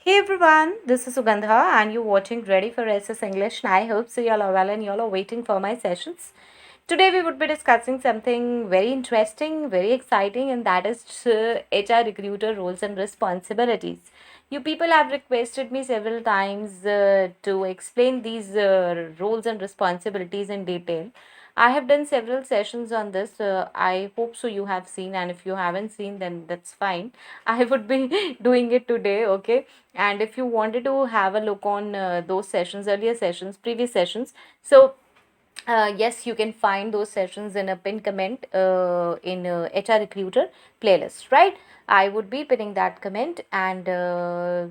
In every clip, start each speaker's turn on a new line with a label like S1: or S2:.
S1: Hey everyone, this is Sugandha and you're watching Ready for SS English and I hope so y'all are well and y'all are waiting for my sessions. Today we would be discussing something very interesting, very exciting and that is HR recruiter roles and responsibilities. You people have requested me several times to explain these roles and responsibilities in detail. I have done several sessions on this. I hope so you have seen, and if you haven't seen, then that's fine. I would be doing it today, okay? And if you wanted to have a look on those sessions, earlier sessions, previous sessions, so yes, you can find those sessions in a pinned comment in HR Recruiter playlist, right? I would be pinning that comment and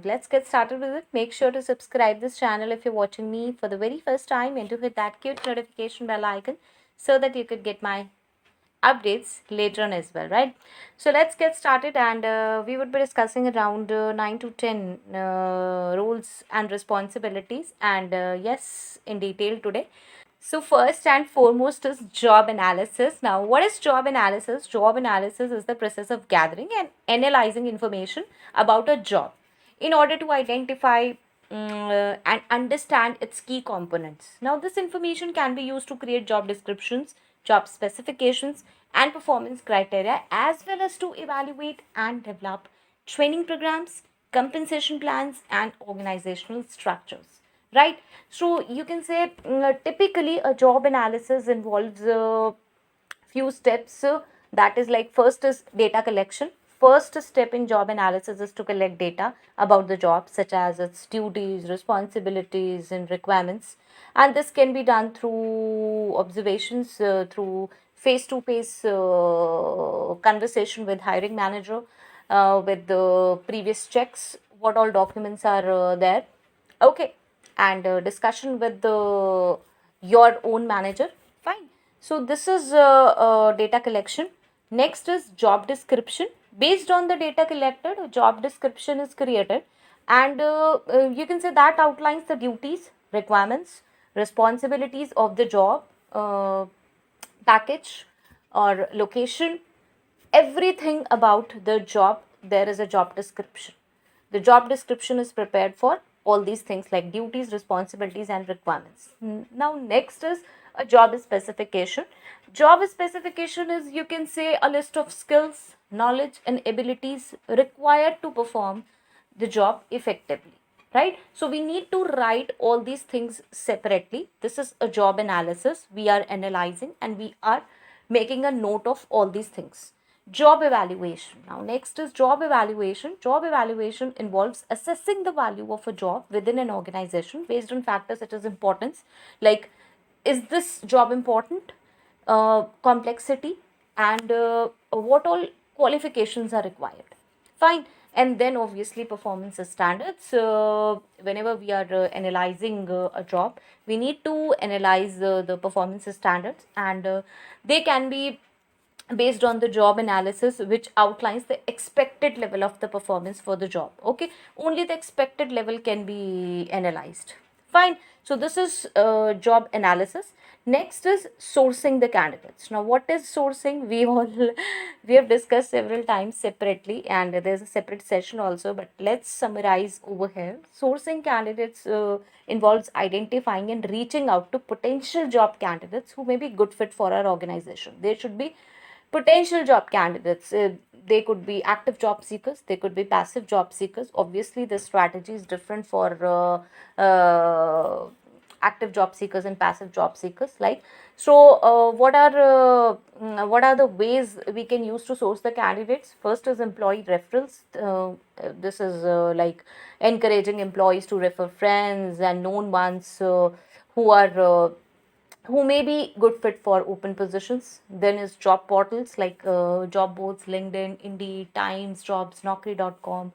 S1: let's get started with it. Make sure to subscribe this channel if you're watching me for the very first time and to hit that cute notification bell icon so that you could get my updates later on as well, right? So let's get started and we would be discussing around 9 to 10 roles and responsibilities and yes, in detail today. So first and foremost is job analysis. Now, what is job analysis? Job analysis is the process of gathering and analyzing information about a job in order to identify and understand its key components. Now, this information can be used to create job descriptions, job specifications, and performance criteria, as well as to evaluate and develop training programs, compensation plans, and organizational structures, right? So you can say typically a job analysis involves few steps, that is like first is data collection. First step in job analysis is to collect data about the job, such as its duties, responsibilities, and requirements, and this can be done through observations, through face to face conversation with hiring manager, with the previous checks, what all documents are there, okay, and discussion with the your own manager, fine. So this is data collection. Next is job description. Based on the data collected, a job description is created, and you can say that outlines the duties, requirements, responsibilities of the job, package or location, everything about the job. There is a job description. The job description is prepared for all these things like duties, responsibilities, and requirements. Now, next is a job specification. Job specification is, you can say, a list of skills, knowledge, and abilities required to perform the job effectively, right? So we need to write all these things separately. This is a job analysis. We are analyzing and we are making a note of all these things. Job evaluation. Now, next is job evaluation. Job evaluation involves assessing the value of a job within an organization based on factors such as importance, like is this job important, complexity, and what all qualifications are required. Fine. And then obviously performance standards. Whenever we are analyzing a job, we need to analyze the performance standards, and they can be based on the job analysis, which outlines the expected level of the performance for the job, okay? Only the expected level can be analyzed, fine. So this is job analysis. Next is sourcing the candidates. Now, what is sourcing? We all we have discussed several times separately, and there's a separate session also, but let's summarize over here. Sourcing candidates involves identifying and reaching out to potential job candidates who may be good fit for our organization. They should be potential job candidates. They could be active job seekers, they could be passive job seekers. Obviously the strategy is different for active job seekers and passive job seekers, like. So what are the ways we can use to source the candidates? First is employee referrals. This is like encouraging employees to refer friends and known ones who are who may be good fit for open positions. Then is job portals like job boards, LinkedIn, Indeed, Times, Jobs, Naukri.com,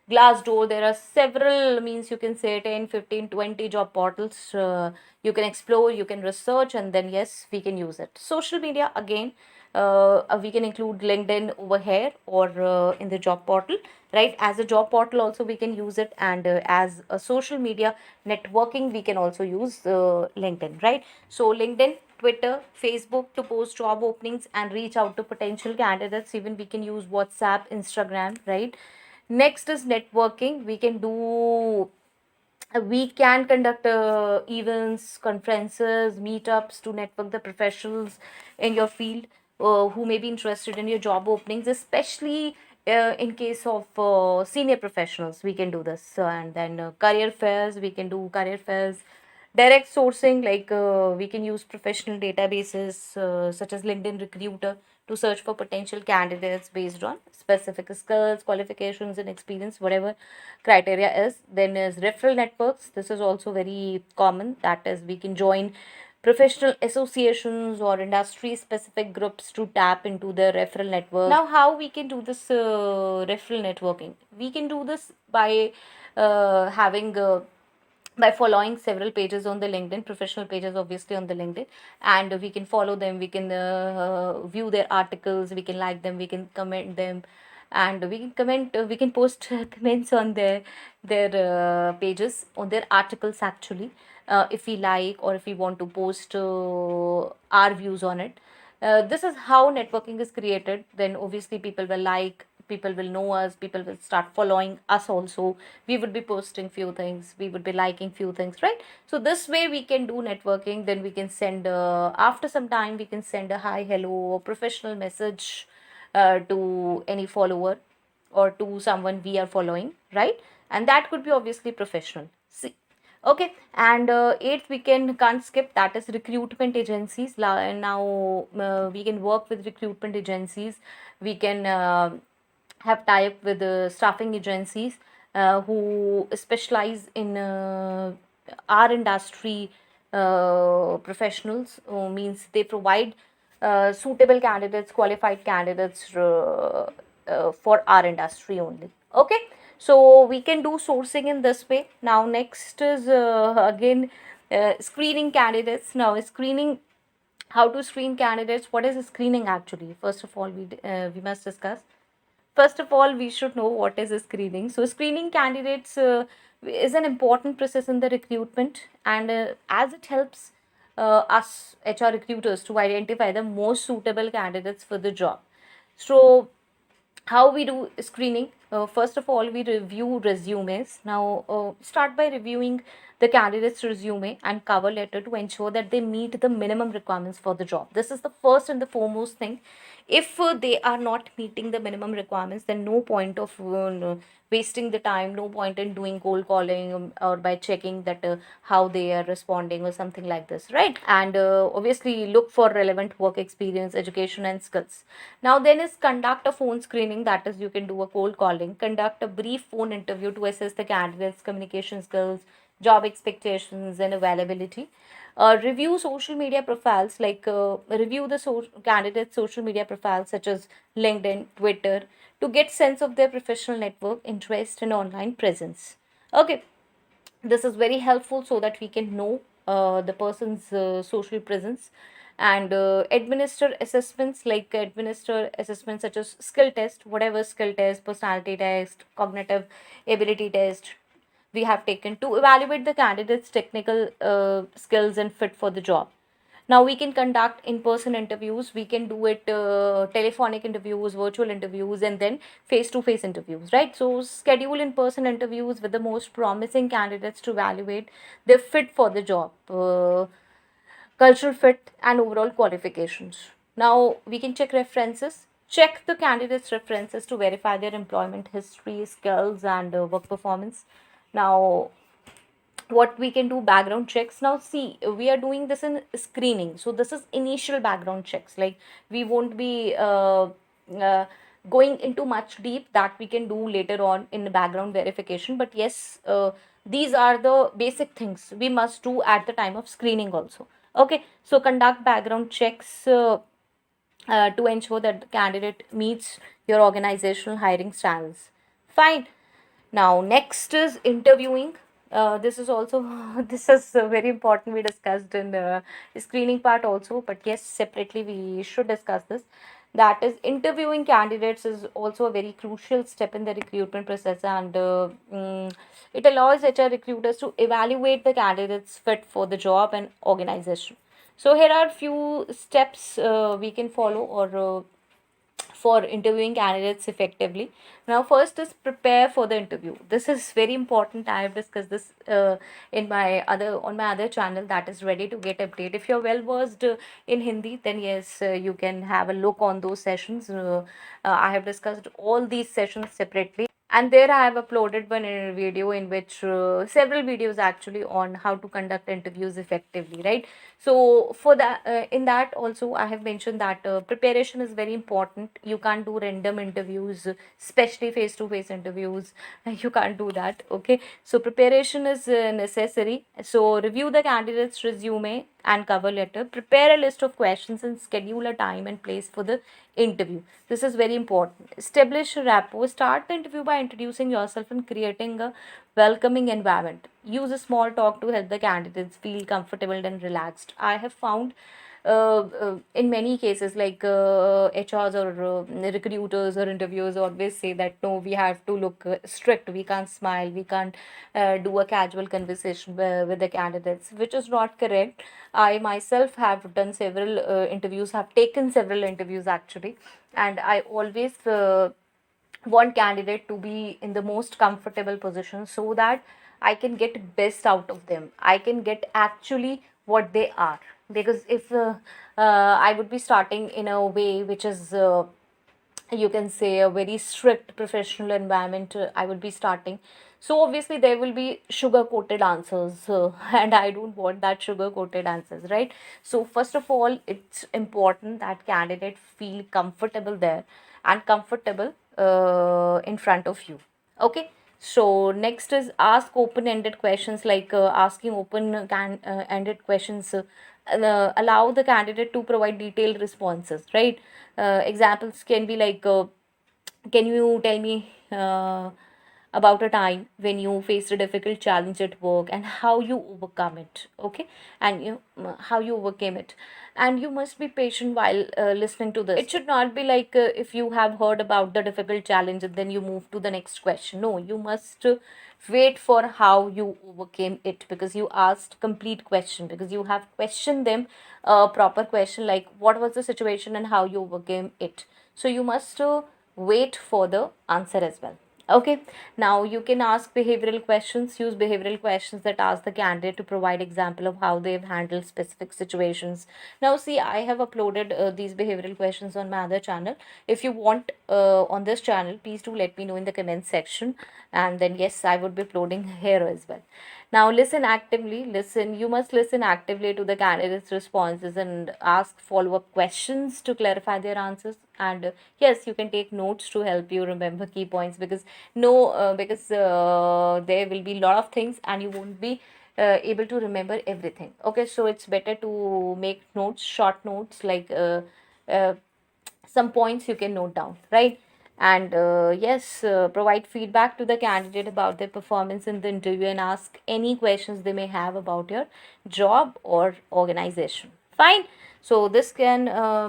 S1: Glassdoor. There are several, means you can say 10, 15, 20 job portals. You can explore, you can research, and then yes, we can use it. Social media, again, we can include LinkedIn over here or in the job portal, right? As a job portal also we can use it, and as a social media networking we can also use LinkedIn, right? So LinkedIn, Twitter, Facebook to post job openings and reach out to potential candidates. Even we can use WhatsApp, Instagram, right? Next is networking. We can conduct events, conferences, meetups to network the professionals in your field who may be interested in your job openings, especially in case of senior professionals. We can do this. And then career fairs, we can do career fairs. Direct sourcing, like we can use professional databases such as LinkedIn Recruiter to search for potential candidates based on specific skills, qualifications, and experience, whatever criteria is. Then is referral networks. This is also very common. That is, we can join professional associations or industry specific groups to tap into the referral network. Now, how we can do this referral networking? We can do this having by following several pages on the LinkedIn, professional pages obviously on the LinkedIn, and we can follow them, we can view their articles, we can like them, we can comment them, and we can we can post comments on their pages, on their articles actually, if we like, or if we want to post our views on it. This is how networking is created. Then obviously people will like, people will know us, people will start following us also. We would be posting few things, we would be liking few things, right? So this way we can do networking. Then we can send after some time we can send a hi, hello, or professional message to any follower or to someone we are following, right? And that could be obviously professional. See, okay. And eighth, we can't skip, that is recruitment agencies. Now we can work with recruitment agencies. We can have tie-up with staffing agencies who specialize in our industry professionals. Means they provide suitable candidates, qualified candidates for our industry only. Okay, so we can do sourcing in this way. Now next is again screening candidates. Now screening, how to screen candidates, what is screening actually? First of all, we must discuss. First of all, we should know what is screening. So screening candidates is an important process in the recruitment, and as it helps us HR recruiters to identify the most suitable candidates for the job. So how we do screening? First of all, we review resumes. Now start by reviewing the candidate's resume and cover letter to ensure that they meet the minimum requirements for the job. This is the first and the foremost thing. If they are not meeting the minimum requirements, then no point of wasting the time, no point in doing cold calling, or by checking that how they are responding or something like this, right? And obviously look for relevant work experience, education, and skills. Now then is conduct a phone screening. That is, you can do a cold calling, conduct a brief phone interview to assess the candidate's communication skills, job expectations, and availability. Review social media profiles, like review the candidate's social media profiles such as LinkedIn, Twitter, to get sense of their professional network, interest, and online presence. Okay, this is very helpful so that we can know the person's social presence. And administer assessments such as skill test, whatever skill test, personality test, cognitive ability test we have taken to evaluate the candidate's technical skills and fit for the job. Now we can conduct in-person interviews, we can do it telephonic interviews, virtual interviews, and then face-to-face interviews, right? So schedule in-person interviews with the most promising candidates to evaluate their fit for the job, cultural fit, and overall qualifications. Now we can check references. Check the candidates' references to verify their employment history, skills, and work performance. Now what we can do, background checks. Now see, we are doing this in screening, so this is initial background checks, like we won't be uh, going into much deep, that we can do later on in the background verification. But yes, these are the basic things we must do at the time of screening also. Okay, so conduct background checks to ensure that the candidate meets your organizational hiring standards. Fine. Now, next is interviewing. This is also this is very important. We discussed in the screening part also, but yes, separately we should discuss this. That is, interviewing candidates is also a very crucial step in the recruitment process, and it allows HR recruiters to evaluate the candidates fit for the job and organization. So here are few steps we can follow, or for interviewing candidates effectively. Now, first is prepare for the interview. This is very important. I have discussed this in my other on my other channel, that is Ready to Get Update. If you're well versed in Hindi, then yes, you can have a look on those sessions. I have discussed all these sessions separately, and there I have uploaded one video in which several videos actually on how to conduct interviews effectively, right? So for that, in that also I have mentioned that preparation is very important. You can't do random interviews, especially face to face interviews. You can't do that. Okay, so preparation is necessary. So review the candidate's resume and cover letter, prepare a list of questions, and schedule a time and place for the interview. This is very important. Establish a rapport. Start the interview by introducing yourself and creating a welcoming environment. Use a small talk to help the candidates feel comfortable and relaxed. I have found in many cases, like HRs or recruiters or interviewers always say that no, we have to look strict, we can't smile, we can't do a casual conversation with the candidates, which is not correct. I myself have done several interviews, have taken several interviews actually, and I always want candidate to be in the most comfortable position so that I can get best out of them. I can get actually what they are. Because if I would be starting in a way which is you can say a very strict professional environment, I would be starting, so obviously there will be sugar coated answers, and I don't want that sugar coated answers, right? So first of all, it's important that candidate feel comfortable there and comfortable in front of you. Okay, so next is ask open ended questions, like asking open ended questions allow the candidate to provide detailed responses, right? Examples can be like can you tell me about a time when you faced a difficult challenge at work and how you overcome it? Okay, and how you overcame it. And you must be patient while listening to this. It should not be like if you have heard about the difficult challenge and then you move to the next question. No, you must wait for how you overcame it, because you asked complete question, because you have questioned them a proper question like what was the situation and how you overcame it. So you must wait for the answer as well. Okay, now you can ask behavioral questions. Use behavioral questions that ask the candidate to provide example of how they've handled specific situations. Now see, I have uploaded these behavioral questions on my other channel. If you want on this channel, please do let me know in the comment section, and then yes, I would be uploading here as well. Now listen actively. You must listen actively to the candidates responses and ask follow up questions to clarify their answers. And yes, you can take notes to help you remember key points, because there will be a lot of things and you won't be able to remember everything. Okay, so it's better to make notes, short notes, like uh, some points you can note down, right? And yes, provide feedback to the candidate about their performance in the interview and ask any questions they may have about your job or organization. Fine. So this can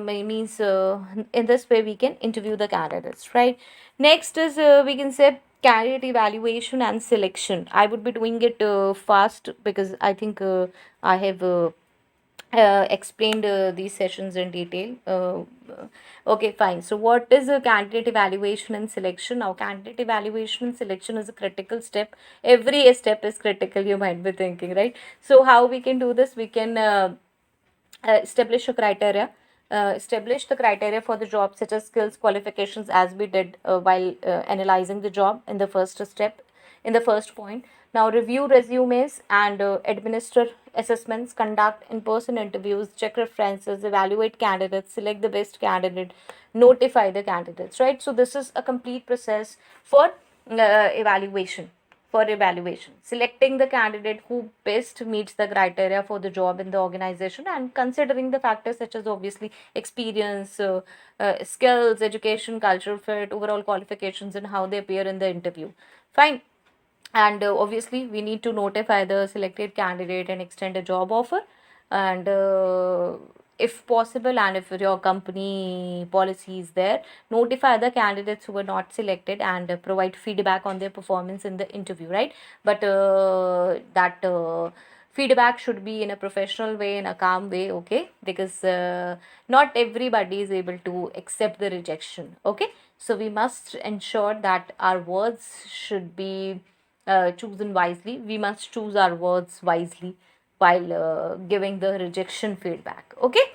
S1: means in this way we can interview the candidates, right? Next is we can say candidate evaluation and selection. I would be doing it fast because I think I have explained these sessions in detail. Okay, fine. So, what is a candidate evaluation and selection? Now, candidate evaluation and selection is a critical step. Every step is critical, you might be thinking, right? So, how we can do this? We can establish a criteria. Establish the criteria for the job, such as skills, qualifications, as we did while analyzing the job in the first step, in the first point. Now, review resumes and administer assessments, conduct in person interviews, check references, evaluate candidates, select the best candidate, notify the candidates, right? So, this is a complete process for evaluation. For evaluation, selecting the candidate who best meets the criteria for the job in the organization, and considering the factors such as obviously experience, skills, education, cultural fit, overall qualifications, and how they appear in the interview. Fine. And obviously we need to notify the selected candidate and extend a job offer. And if possible, and if your company policy is there, notify the candidates who were not selected and provide feedback on their performance in the interview, right? But that feedback should be in a professional way, in a calm way, okay, because not everybody is able to accept the rejection, okay. So we must ensure that our words should be chosen wisely. We must choose our words wisely while giving the rejection feedback, okay.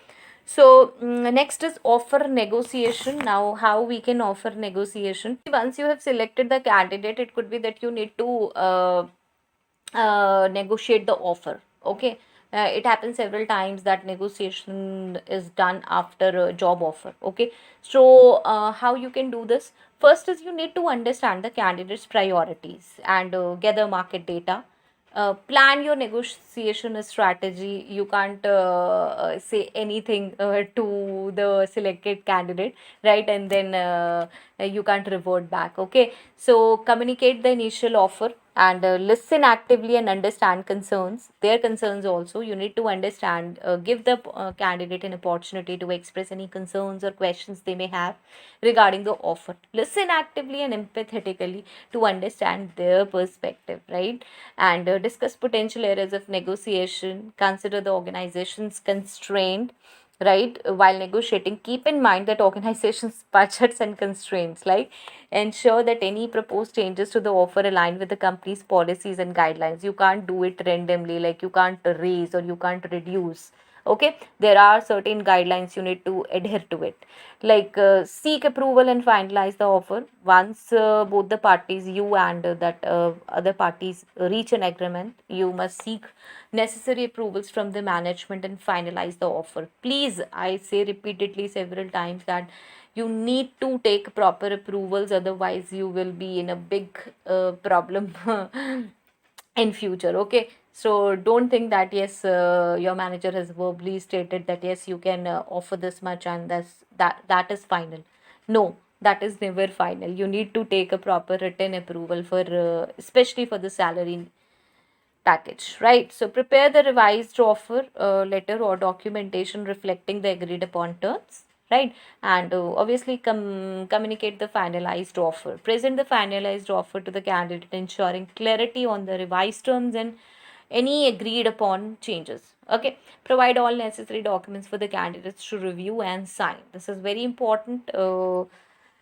S1: So next is offer negotiation. Now, how we can offer negotiation? Once you have selected the candidate, it could be that you need to negotiate the offer, okay. It happens several times that negotiation is done after a job offer, okay. So how you can do this? First is you need to understand the candidate's priorities and gather market data. Plan your negotiation strategy. You can't say anything to the selected candidate, right? And then you can't revert back, okay. So communicate the initial offer and listen actively and understand their concerns also. You need to understand, give the candidate an opportunity to express any concerns or questions they may have regarding the offer. Listen actively and empathetically to understand their perspective, right? And discuss potential areas of negotiation. Consider the organization's constraint, right, while negotiating. Keep in mind that organizations budgets and constraints, like ensure that any proposed changes to the offer align with the company's policies and guidelines. You can't do it randomly, like you can't raise or you can't reduce, okay. There are certain guidelines, you need to adhere to it. Like seek approval and finalize the offer. Once both the parties, you and that other parties, reach an agreement, you must seek necessary approvals from the management and finalize the offer. Please, I say repeatedly several times that you need to take proper approvals, otherwise you will be in a big problem in future, okay. So don't think that yes, your manager has verbally stated that yes, you can offer this much and that is final. No, that is never final. You need to take a proper written approval for especially for the salary package, right? So prepare the revised offer letter or documentation reflecting the agreed upon terms, right? And obviously communicate the finalized offer. Present the finalized offer to the candidate, ensuring clarity on the revised terms and any agreed upon changes. Okay, provide all necessary documents for the candidates to review and sign. This is very important.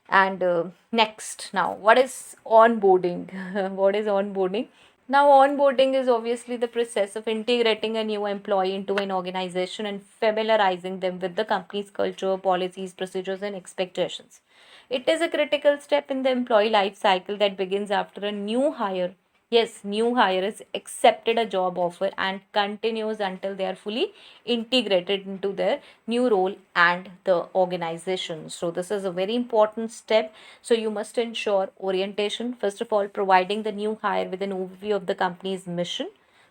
S1: And next, now, what is onboarding? What is onboarding? Now, onboarding is obviously the process of integrating a new employee into an organization and familiarizing them with the company's culture, policies, procedures, and expectations. It is a critical step in the employee life cycle that begins after a new hire. Yes, new hire is accepted a job offer and continues until they are fully integrated into their new role and the organization. So this is a very important step. So you must ensure orientation. First of all, providing the new hire with an overview of the company's mission,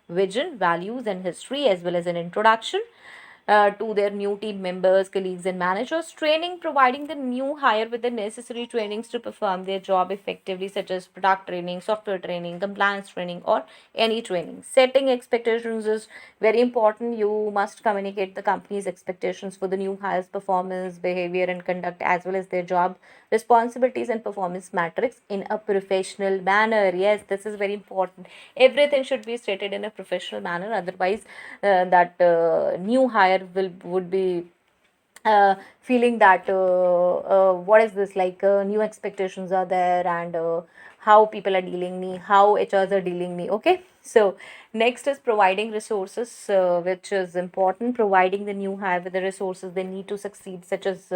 S1: vision, values, and history, as well as an introduction to their new team members, colleagues, and managers. Training, providing the new hire with the necessary trainings to perform their job effectively, such as product training, software training, compliance training, or any training. Setting expectations is very important. You must communicate the company's expectations for the new hire's performance, behavior, and conduct, as well as their job responsibilities and performance metrics in a professional manner. Yes, this is very important. Everything should be stated in a professional manner, otherwise that new hire would be feeling that what is this, like new expectations are there, and how people are dealing me, how HRs are dealing me, okay. So next is providing resources, which is important. Providing the new hire with the resources they need to succeed, such as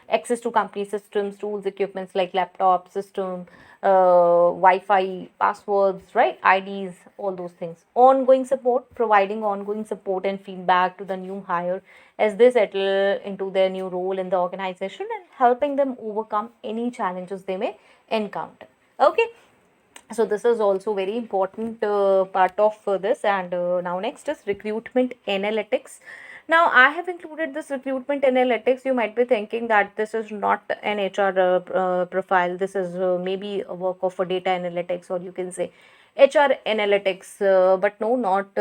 S1: access to company systems, tools, equipments like laptop system, Wi-Fi, passwords, right, IDs, all those things. Ongoing support, providing ongoing support and feedback to the new hire as they settle into their new role in the organization, and helping them overcome any challenges they may encounter, okay. So this is also very important part of this. And now next is recruitment analytics. Now I have included this recruitment analytics. You might be thinking that this is not an HR profile, this is maybe a work of a data analytics, or you can say HR analytics, but no, not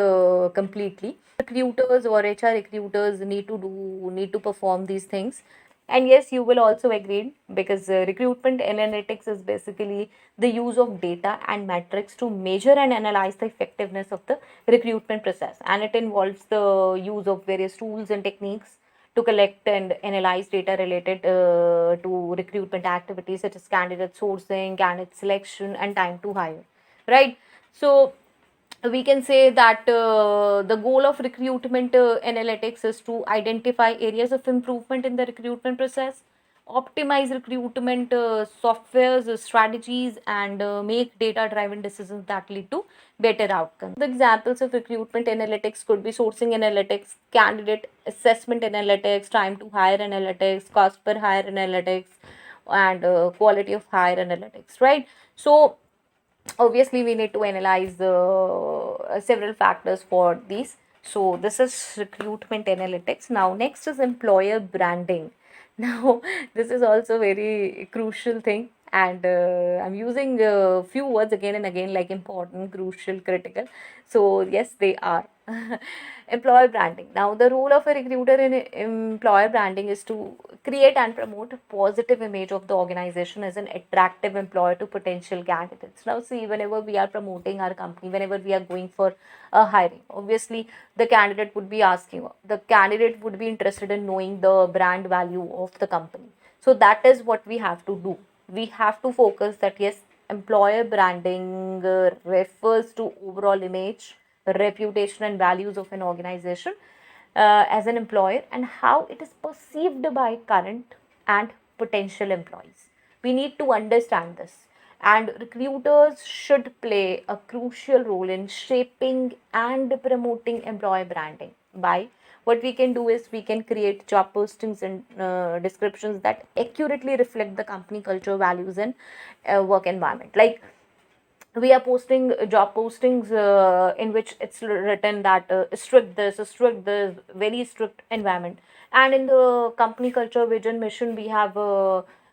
S1: completely. Recruiters or HR recruiters need to perform these things. And yes, you will also agree, because recruitment analytics is basically the use of data and metrics to measure and analyze the effectiveness of the recruitment process. And it involves the use of various tools and techniques to collect and analyze data related to recruitment activities such as candidate sourcing, candidate selection, and time to hire. Right? So we can say that the goal of recruitment analytics is to identify areas of improvement in the recruitment process, optimize recruitment softwares, strategies, and make data driven decisions that lead to better outcomes. The examples of recruitment analytics could be sourcing analytics, candidate assessment analytics, time to hire analytics, cost per hire analytics, and quality of hire analytics, right? So obviously we need to analyze several factors for these. So this is recruitment analytics. Now next is employer branding. Now this is also very crucial thing, and I'm using a few words again and again, like important, crucial, critical. So yes, they are. Employer branding. Now the role of a recruiter in employer branding is to create and promote a positive image of the organization as an attractive employer to potential candidates. Now see, whenever we are promoting our company, whenever we are going for a hiring, obviously the candidate would be interested in knowing the brand value of the company. So that is what we have to do. We have to focus that yes, employer branding refers to overall image, reputation, and values of an organization as an employer, and how it is perceived by current and potential employees. We need to understand this, and recruiters should play a crucial role in shaping and promoting employer branding. By what we can do is we can create job postings and descriptions that accurately reflect the company culture, values, and work environment. Like, we are posting job postings in which it's written that strict this, very strict environment. And in the company culture, vision, mission, we have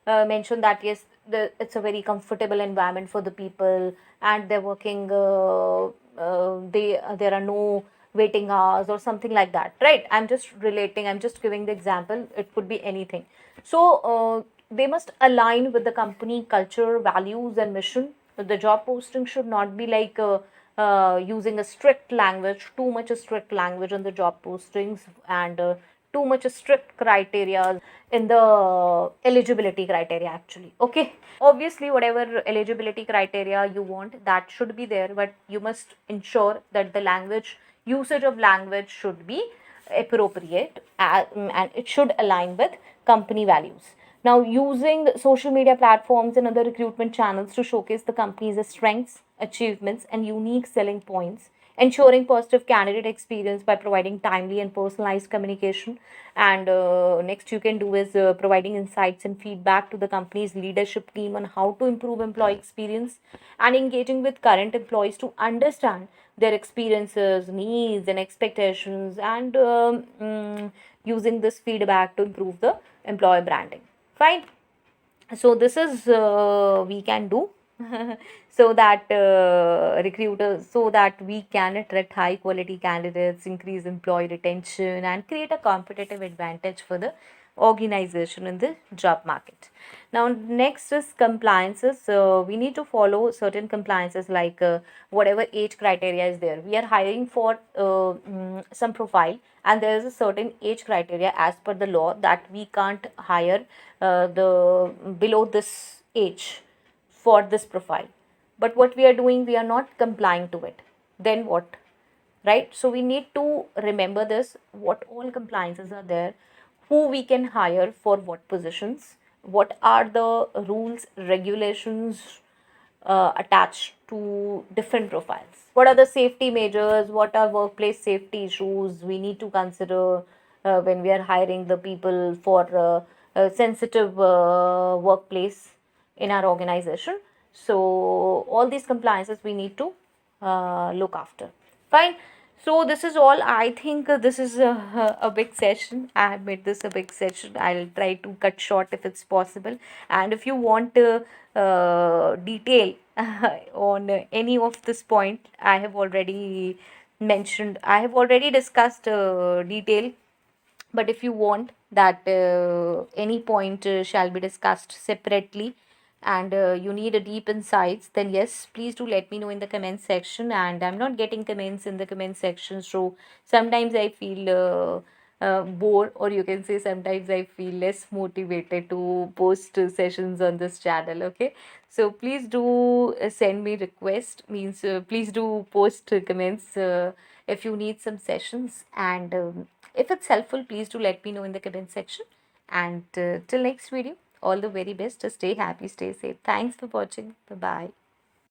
S1: mentioned that yes, it's a very comfortable environment for the people, and they're working there are no waiting hours or something like that, right? I'm just giving the example, it could be anything. So they must align with the company culture, values, and mission. The job posting should not be like using a strict language, too much a strict language on the job postings, and too much a strict criteria in the eligibility criteria, actually. Okay, obviously whatever eligibility criteria you want, that should be there, but you must ensure that the language, usage of language, should be appropriate, and it should align with company values. Now, using social media platforms and other recruitment channels to showcase the company's strengths, achievements, and unique selling points, ensuring positive candidate experience by providing timely and personalized communication. And next, you can do is providing insights and feedback to the company's leadership team on how to improve employee experience, and engaging with current employees to understand their experiences, needs, and expectations, and using this feedback to improve the employer branding. Fine. So this is we can do so that recruiters, so that we can attract high quality candidates, increase employee retention, and create a competitive advantage for the organization in the job market. Now next is compliances. So we need to follow certain compliances, like whatever age criteria is there. We are hiring for some profile, and there is a certain age criteria as per the law that we can't hire the below this age for this profile. But what we are doing, we are not complying to it. Then what? Right? So we need to remember this, what all compliances are there, who we can hire for what positions, what are the rules, regulations attached to different profiles, what are the safety measures, what are workplace safety issues we need to consider when we are hiring the people for a sensitive workplace in our organization. So all these compliances we need to look after. Fine. So this is all. I think this is a big session. I have made this a big session. I'll try to cut short if it's possible. And if you want detail on any of this point, I have already mentioned. I have already discussed detail. But if you want, that any point shall be discussed separately, and you need a deep insights, then yes, please do let me know in the comment section. And I'm not getting comments in the comment section, so sometimes I feel bored, or you can say sometimes I feel less motivated to post sessions on this channel. Okay, so please do send me request, means please do post comments if you need some sessions. And if it's helpful, please do let me know in the comment section. And till next video, all the very best. Stay happy, stay safe. Thanks for watching. Bye bye.